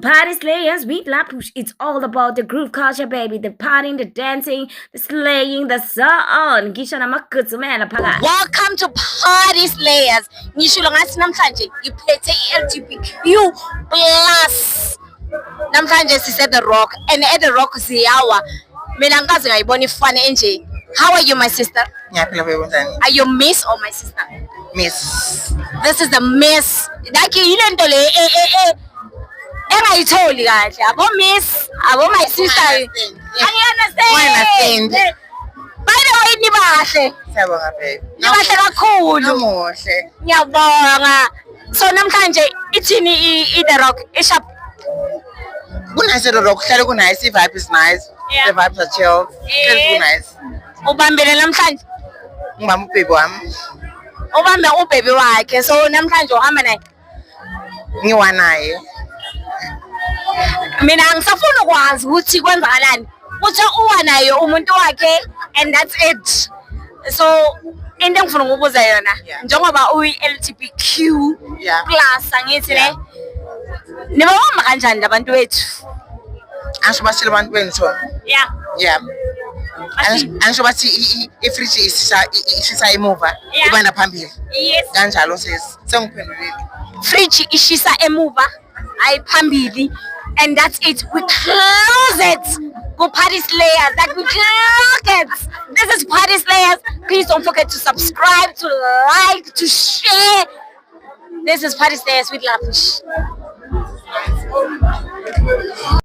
to Party Slayers with La Push. It's all about the groove culture, baby. The partying, the dancing, the slaying, the song. Ngisho namagudzumela phakathi. Welcome to Party Slayers. Ngisho ngathi namhlanje ngiphethe i-LGBTQ plus. Namhlanje sise The Rock and at The Rock siyawa. Mina ngikaze ngayibona ifane enje. How are you, my sister? Ngiyaphila babe unjani? Are you Miss or my sister? Miss. This is the Miss. Like yile nto le engayitholi kahle. Abo Miss, abo my sister. I understand. I understand. By the way, nibahle. Siyabonga babe. Nibahle kakhulu. Namuhle. Ngiyabonga. So namhlanje ithini The Rock ishap. Kunice The Rock, hlale kunice, vibe is nice. Yeah. The vibes are chill. Hlale kunice. Ubambele namhlanje. Ngibamba ubhebe wami. Ubambe ubhebe wakhe. So namhlanje uhamba naye. Ngiwanaye. Mina ngisafuna ukwazi ukuthi kwenzakalani. Uthe uwa naye umuntu wakhe and that's it. So into engifuna ukubuza yona njengoba uyi-LGBTQ Yeah. plus angithi le nibabamba kanjani labantu bethu? Angisho basile abantu bengithona. Yeah. Yeah. Angisho bathi ifridge ishisa emuva Yeah. ibanda phambili. Yes. Kanjalo sesi. Sengiphendulile. Fridge ishisa emuva ayiphambili and that's it. We close it. Go Party Slayers. That we close it. This is Party Slayers. Please don't forget to subscribe, to like, to share. This is Party Slayers with Lapush.